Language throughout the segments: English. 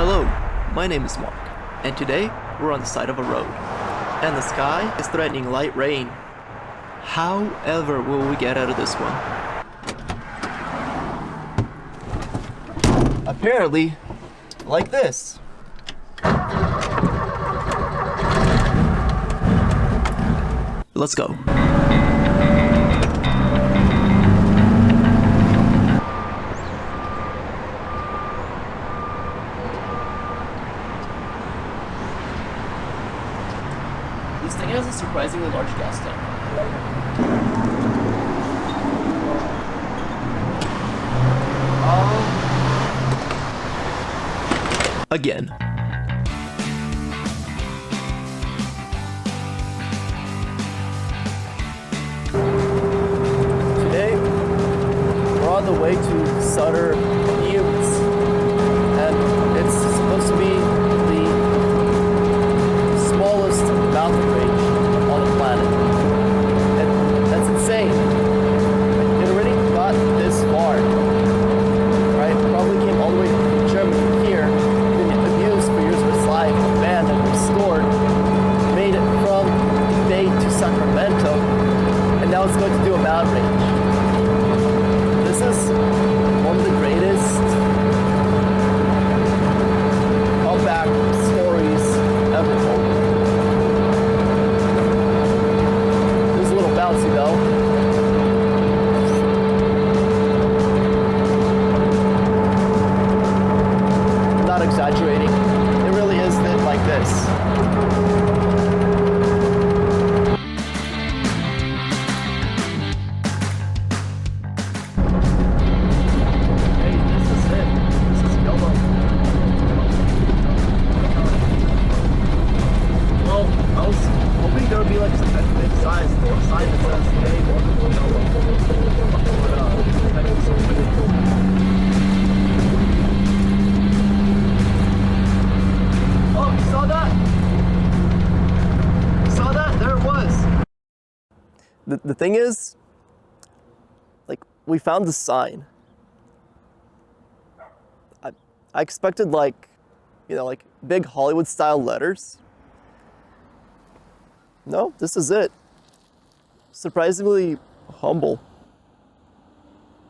Hello, my name is Mark, and today we're on the side of a road, and the sky is threatening light rain. However, will we get out of this one? Apparently, like this. Let's go. This thing has a surprisingly large gas tank. Again. Today, we're on the way to Sutter Buttes, and it's supposed to be the smallest mountain range on the planet. And that's insane. It already got this far. Right? Probably came all the way from Germany here, been abused for years of its life, abandoned and restored, made it from the Bay to Sacramento, and now it's going to do a mountain range. This is one of the greatest comeback stories ever told. It was a little bouncy though. I'm not exaggerating. It really is like this. Hey, this is it. This is YOLO. Well, I was hoping there would be like some big size or sign that says, hey, welcome to YOLO. That is so really cool. Oh, you saw that? You saw that? There it was. The thing is, like, we found the sign. I expected like big Hollywood style letters. No, this is it. Surprisingly humble.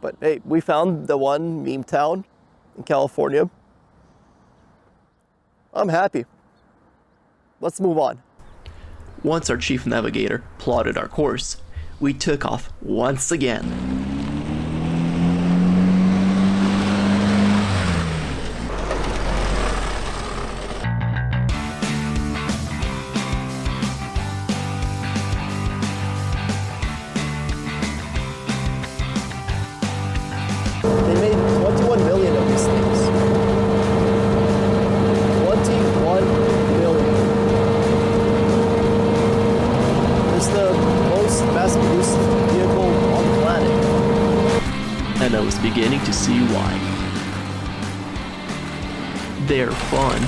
But hey, we found the one meme town in California. I'm happy. Let's move on. Once our chief navigator plotted our course, we took off once again. They made 21 million of these things. 21 million. It's the most mass-produced vehicle on the planet. And I was beginning to see why. They're fun.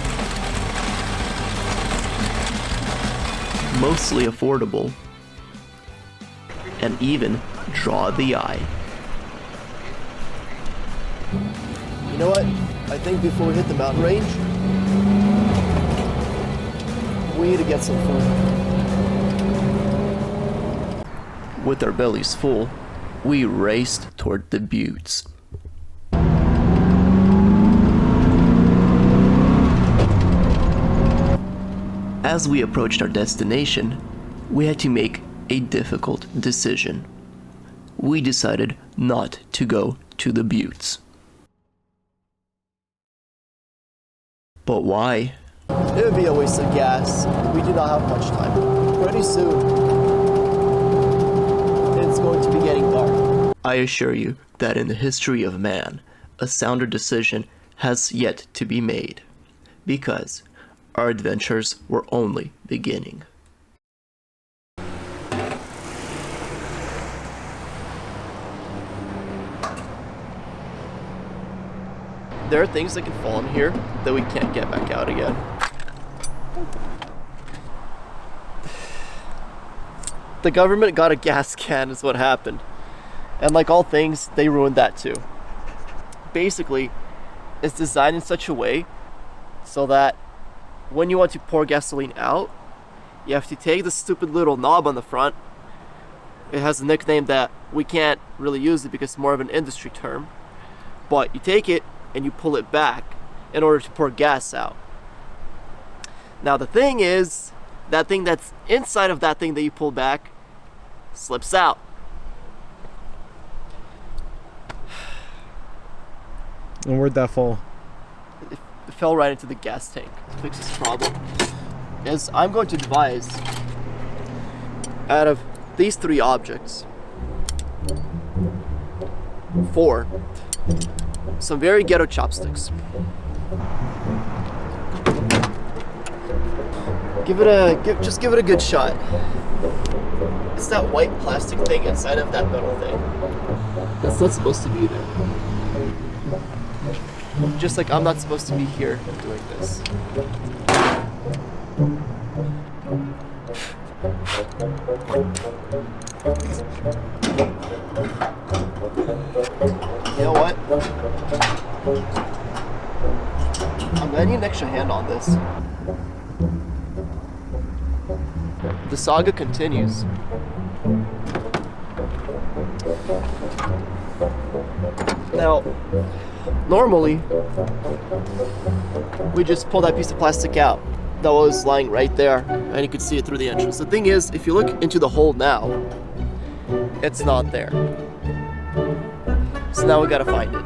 Mostly affordable. And even draw the eye. You know what? I think before we hit the mountain range, we need to get some food. With our bellies full, we raced toward the buttes. As we approached our destination, we had to make a difficult decision. We decided not to go to the buttes. But why? It would be a waste of gas. We do not have much time. Pretty soon, it's going to be getting dark. I assure you that in the history of man, a sounder decision has yet to be made. Because our adventures were only beginning. There are things that can fall in here that we can't get back out again. The government got a gas can is what happened. And like all things, they ruined that too. Basically, it's designed in such a way so that when you want to pour gasoline out, you have to take the stupid little knob on the front. It has a nickname that we can't really use it because it's more of an industry term. But you take it and you pull it back in order to pour gas out. Now the thing is, that thing that's inside of that thing that you pull back slips out. And where'd that fall? It fell right into the gas tank. To fix this problem is I'm going to devise, out of these 3 objects, 4, some very ghetto chopsticks. Just give it a good shot. It's that white plastic thing inside of that metal thing. That's not supposed to be there. Just like I'm not supposed to be here doing this. You know what? I'm gonna need an extra hand on this. The saga continues. Now, normally, we just pull that piece of plastic out that was lying right there, and you could see it through the entrance. The thing is, if you look into the hole now, it's not there. So now we gotta find it.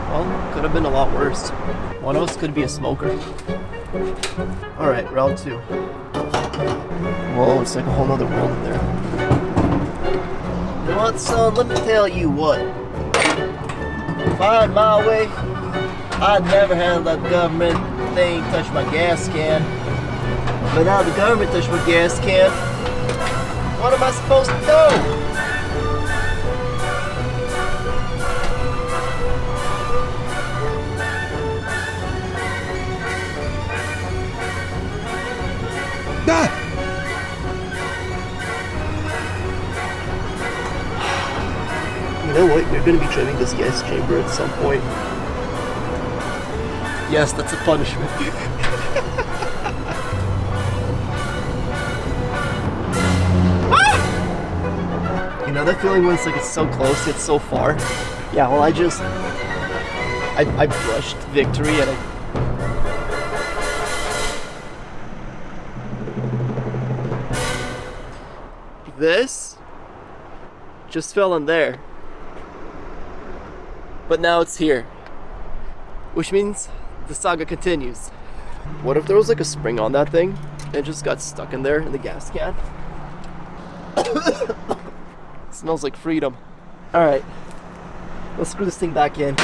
Well, could have been a lot worse. One of us could be a smoker. Alright, round 2. Whoa, it's like a whole nother world in there. You know what, son? Let me tell you what. If I had my way, I'd never have that government thing touch my gas can. But now the government touched my gas can, what am I supposed to do? You know what? You're gonna be trimming this gas chamber at some point. Yes, that's a punishment. You know that feeling when it's like it's so close, it's so far? Yeah, well I brushed victory and this just fell in there. But now it's here. Which means the saga continues. What if there was like a spring on that thing and it just got stuck in there in the gas can? Smells like freedom. Alright, let's screw this thing back in.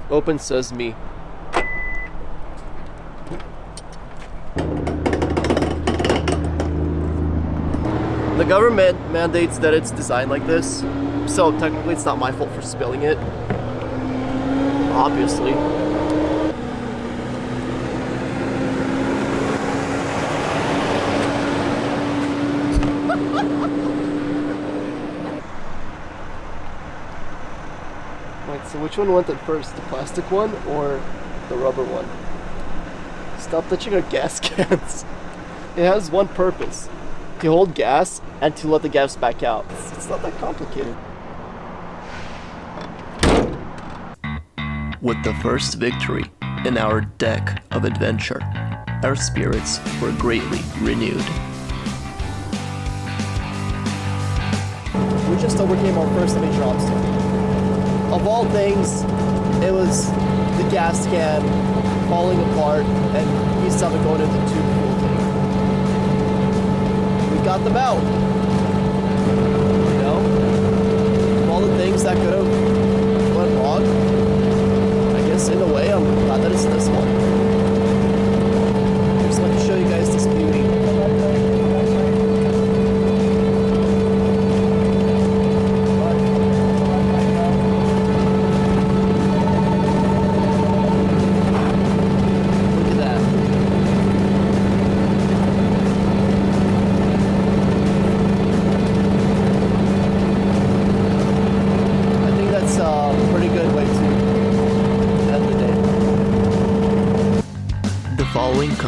Open sesame. The government mandates that it's designed like this, so technically it's not my fault for spilling it. Obviously. Wait, so which one went in first? The plastic one or the rubber one? Stop touching our gas cans. It has one purpose. To hold gas and to let the gas back out. It's not that complicated. With the first victory in our deck of adventure, our spirits were greatly renewed. We just overcame our first major obstacle. Of all things, it was the gas can falling apart and you saw it going into the tube pool thing. Got them out. You know? Of all the things that could have went wrong, I guess in a way I'm glad that it's this one. I just want to show you guys this beauty.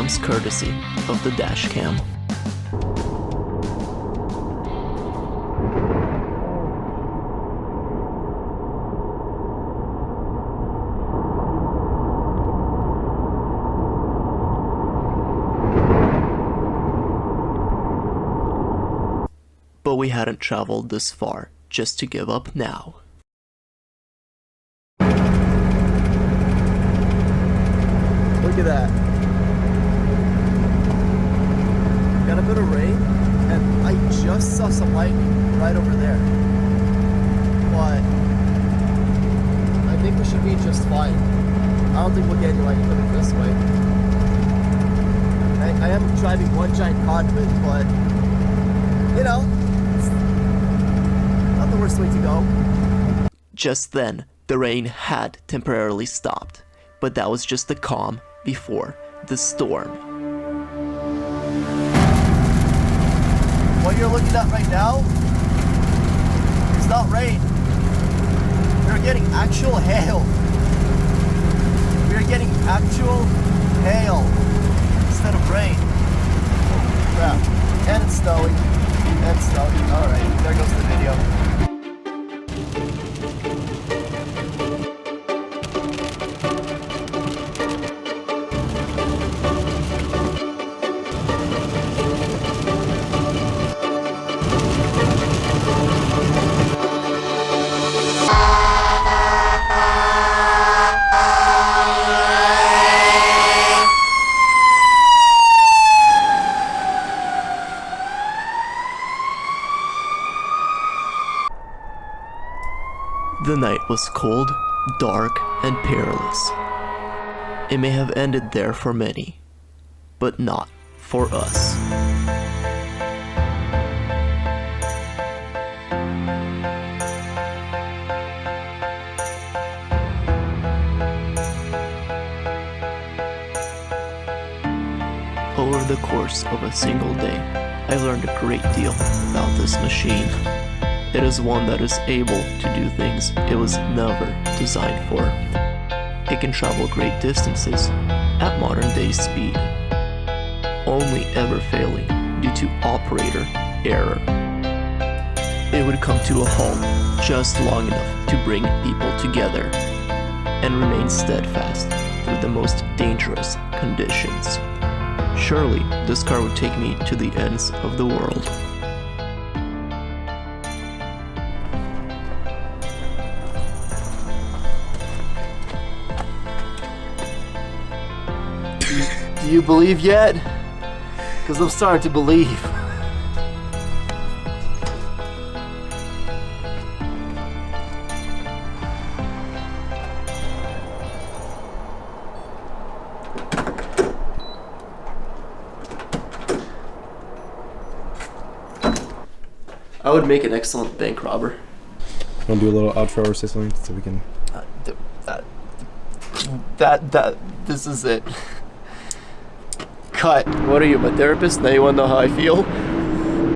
comes courtesy of the dash cam. But we hadn't traveled this far just to give up now. Look at that. Got a bit of rain, and I just saw some lightning right over there. But I think we should be just fine. I don't think we'll get any lightning coming this way. I am driving one giant conduit, but you know, it's not the worst way to go. Just then, the rain had temporarily stopped, but that was just the calm before the storm. What you're looking at right now is not rain. We're getting actual hail. We're getting actual hail instead of rain. Oh, crap. And it's snowing. And it's snowing. Alright, there goes the video. The night was cold, dark, and perilous. It may have ended there for many, but not for us. Over the course of a single day, I learned a great deal about this machine. It is one that is able to do things it was never designed for. It can travel great distances at modern day speed, only ever failing due to operator error. It would come to a halt just long enough to bring people together and remain steadfast through the most dangerous conditions. Surely this car would take me to the ends of the world. Do you believe yet? Because I'm starting to believe. I would make an excellent bank robber. Want to do a little outro or say something so we can... This is it. Cut. What are you, my therapist? Now you want to know how I feel?